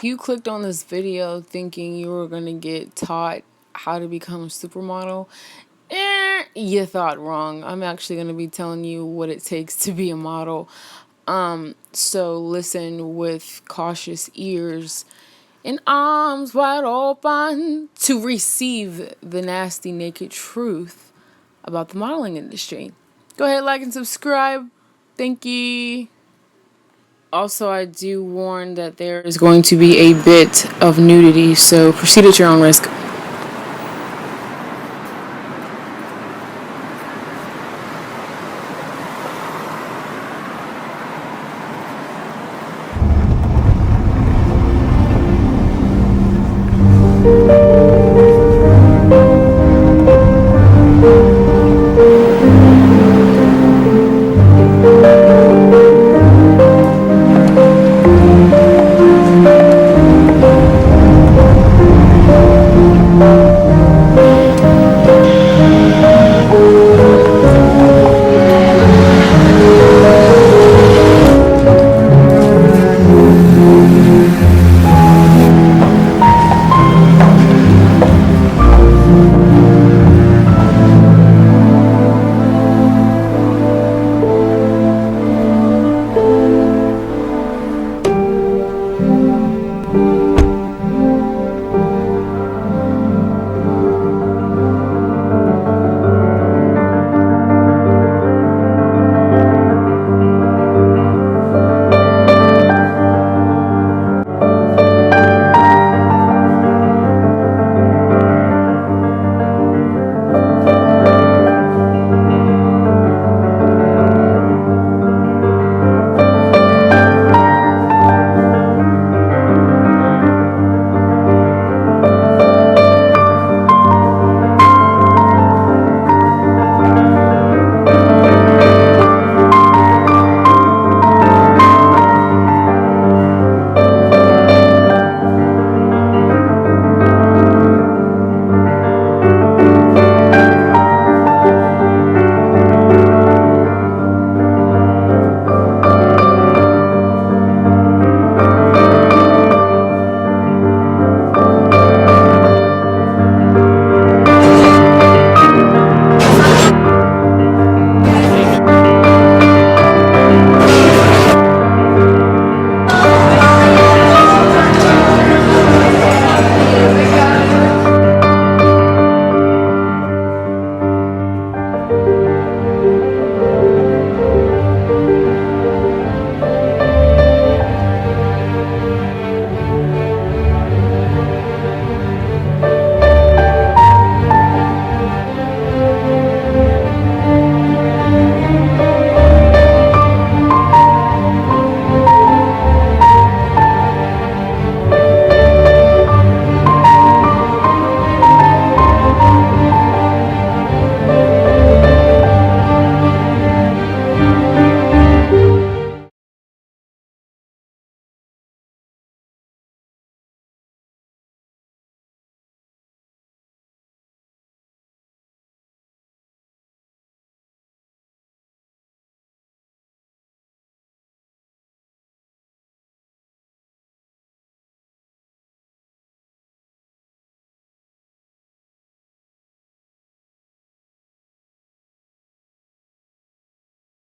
If you clicked on this video thinking you were going to get taught how to become a supermodel, you thought wrong. I'm actually going to be telling you what it takes to be a model. So listen with cautious ears and arms wide open to receive the nasty, naked truth about the modeling industry. Go ahead, like and subscribe. Thank you. Also, I do warn that there is going to be a bit of nudity, so proceed at your own risk.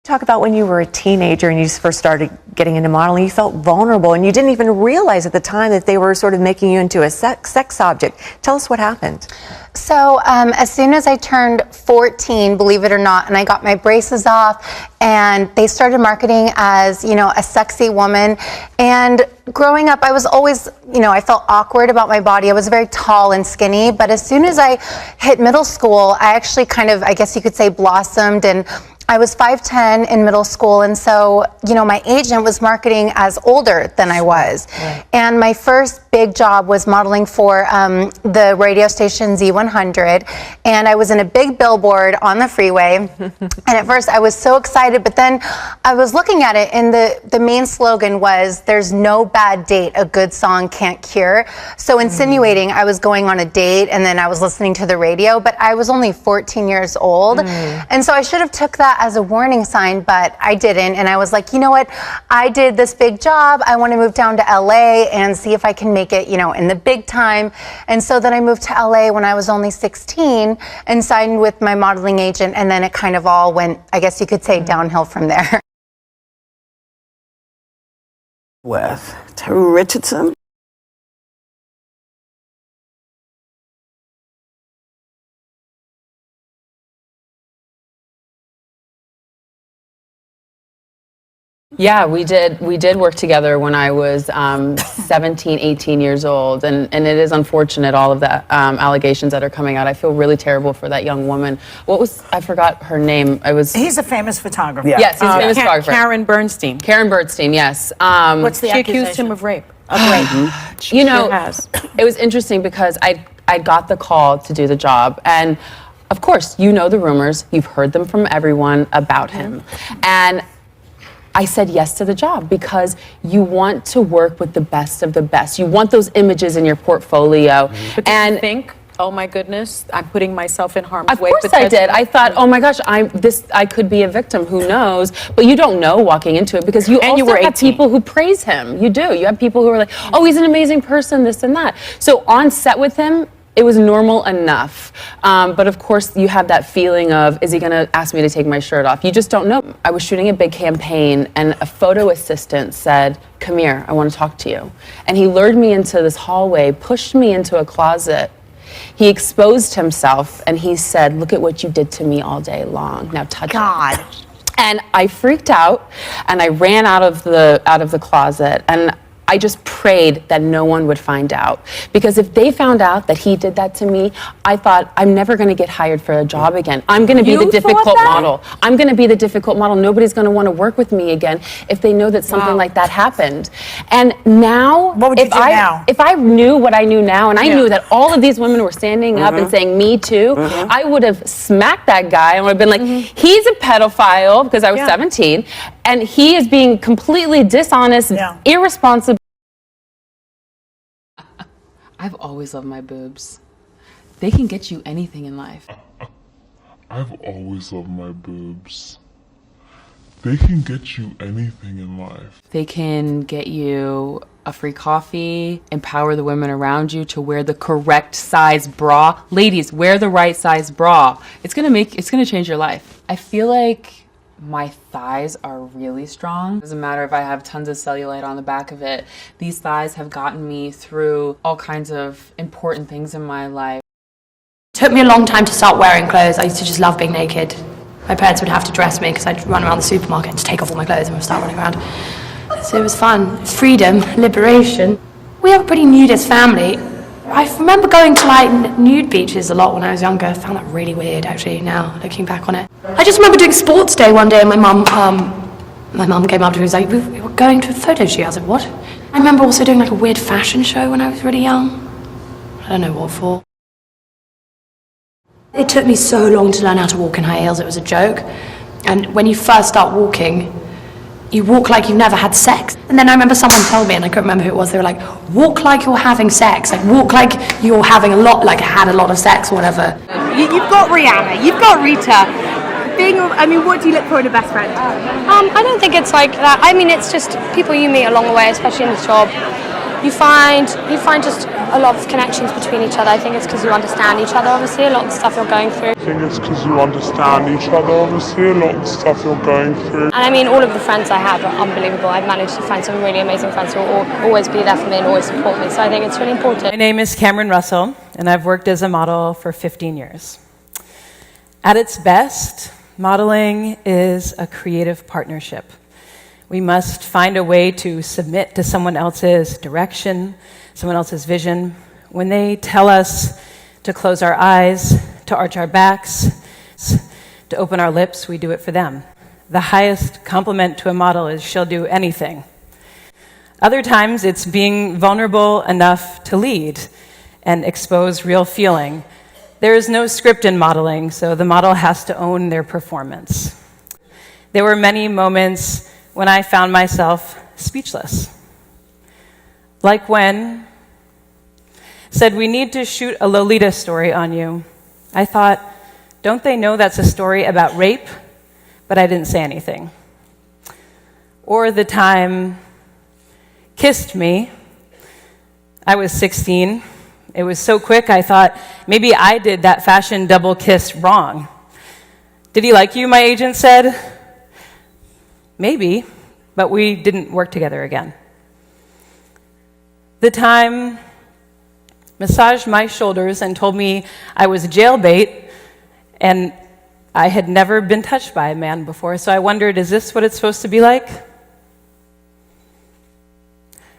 Talk about when you were a teenager and you first started getting into modeling. You felt vulnerable and you didn't even realize at the time that they were sort of making you into a sex object. Tell us what happened. So as soon as I turned 14, believe it or not, and I got my braces off, and they started marketing as, you know, a sexy woman. And growing up, I was always, you know, I felt awkward about my body. I was very tall and skinny, but as soon as I hit middle school, I actually kind of, I guess you could say, blossomed, and I was 5'10" in middle school, and so, you know, my agent was marketing as older than I was. Right. And my first big job was modeling for the radio station Z100, and I was in a big billboard on the freeway. And at first I was so excited, but then I was looking at it, and the main slogan was, "There's no bad date a good song can't cure." So insinuating I was going on a date, and then I was listening to the radio, but I was only 14 years old. And so I should have took that as a warning sign, but I didn't. And I was like, you know what? I did this big job. I want to move down to LA and see if I can make it, you know, in the big time. And so then I moved to LA when I was only 16 and signed with my modeling agent. And then it kind of all went, I guess you could say, downhill from there. With Terry Richardson. Yeah, we did work together when I was 17, 18 years old, and it is unfortunate, all of the allegations that are coming out. I feel really terrible for that young woman. I forgot her name. He's a famous photographer. Yeah. Yes, he's a famous photographer. Karen Bernstein. Karen Bernstein, yes. What's the She accusation? accused him of rape. You know, it was interesting because I got the call to do the job, and of course, you know the rumors. You've heard them from everyone about him, and I said yes to the job because you want to work with the best of the best. You want those images in your portfolio. But did you think, oh my goodness, I'm putting myself in harm's way? Of course I did. I thought, oh my gosh, I could be a victim. Who knows? But you don't know walking into it because you also were have 18. people who praise him. You do. You have people who are like, oh, he's an amazing person, this and that. So on set with him, it was normal enough. But of course, you have that feeling of, is he going to ask me to take my shirt off? You just don't know. I was shooting a big campaign, and a photo assistant said, come here, I want to talk to you. And he lured me into this hallway, pushed me into a closet. He exposed himself, and he said, look at what you did to me all day long. Now touch God. it. And I freaked out, and I ran out of the closet, and I just prayed that no one would find out. Because if they found out that he did that to me, I thought, I'm never going to get hired for a job again. I'm going to be the difficult model. I'm going to be the difficult model. Nobody's going to want to work with me again if they know that something like that happened. And now, What would you do now? if I knew what I knew now, and I knew that all of these women were standing up and saying, me too, I would have smacked that guy and would have been like, he's a pedophile, because I was 17, and he is being completely dishonest, irresponsible. I've always loved my boobs. They can get you anything in life. I've always loved my boobs. They can get you anything in life. They can get you a free coffee, empower the women around you to wear the correct size bra. Ladies, wear the right size bra. It's gonna change your life. I feel like my thighs are really strong. It doesn't matter if I have tons of cellulite on the back of it. These thighs have gotten me through all kinds of important things in my life. It took me a long time to start wearing clothes. I used to just love being naked. My parents would have to dress me because I'd run around the supermarket and just take off all my clothes and start running around. So it was fun. Freedom, liberation. We have a pretty nudist family. I remember going to like nude beaches a lot when I was younger. I found that really weird actually now, looking back on it. I just remember doing sports day one day and my mum came up to me and was like, we were going to a photo shoot. I was like, what? I remember also doing like a weird fashion show when I was really young. I don't know what for. It took me so long to learn how to walk in high heels, it was a joke. And when you first start walking, you walk like you've never had sex. And then I remember someone told me, and I couldn't remember who it was, they were like, walk like you're having sex. Like, walk like you're having had a lot of sex or whatever. You've got Rihanna, you've got Rita. What do you look for in a best friend? I don't think it's like that. I mean, it's just people you meet along the way, especially in this job. You find just a lot of connections between each other. I think it's because you understand each other, obviously, a lot of the stuff you're going through. And I mean, all of the friends I have are unbelievable. I've managed to find some really amazing friends who will always be there for me and always support me. So I think it's really important. My name is Cameron Russell, and I've worked as a model for 15 years. At its best, modeling is a creative partnership. We must find a way to submit to someone else's direction, someone else's vision. When they tell us to close our eyes, to arch our backs, to open our lips, we do it for them. The highest compliment to a model is she'll do anything. Other times, it's being vulnerable enough to lead and expose real feeling. There is no script in modeling, so the model has to own their performance. There were many moments when I found myself speechless. Like when said, we need to shoot a Lolita story on you. I thought, don't they know that's a story about rape? but I didn't say anything. Or the time kissed me. I was 16. It was so quick, I thought maybe I did that fashion double kiss wrong. Did he like you, my agent said? Maybe, but we didn't work together again. The time massaged my shoulders and told me I was jailbait, and I had never been touched by a man before, so I wondered, is this what it's supposed to be like?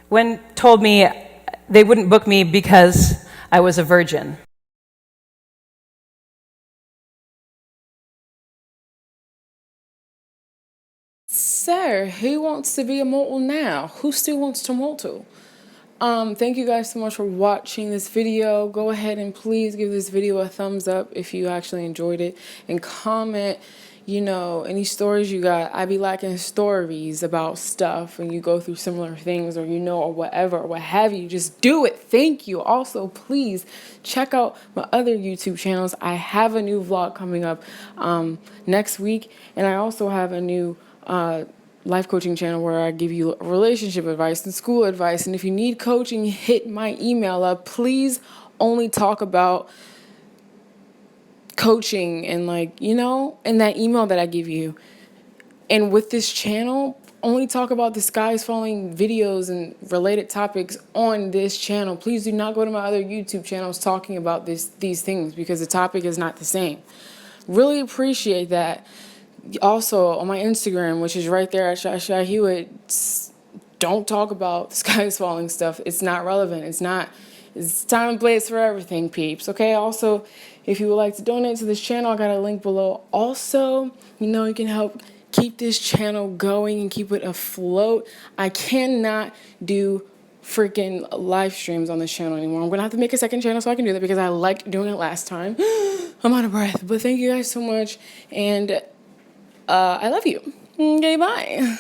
When told me they wouldn't book me because I was a virgin. Sir, who wants to be a mortal now? Who still wants to mortal? Thank you guys so much for watching this video. Go ahead and please give this video a thumbs up if you actually enjoyed it, and comment, you know, any stories you got. I be liking stories about stuff when you go through similar things, or you know, or whatever, or what have you. Just do it. Thank you. Also, please check out my other YouTube channels. I have a new vlog coming up next week, and I also have a new life coaching channel where I give you relationship advice and school advice. And if you need coaching, hit my email up. Please only talk about coaching and, like, you know, in that email that I give you. And with this channel, only talk about the sky is falling videos and related topics on this channel. Please do not go to my other YouTube channels talking about these things, because the topic is not the same. Really appreciate that. Also, on my Instagram, which is right there at Shy Hewitt, don't talk about the sky is falling stuff. It's not relevant. It's time and place for everything, peeps. Okay. Also, if you would like to donate to this channel, I got a link below. Also, you know, you can help keep this channel going and keep it afloat. I cannot do freaking live streams on this channel anymore. I'm gonna have to make a second channel so I can do that, because I liked doing it last time. I'm out of breath. But thank you guys so much, and I love you. Okay, bye.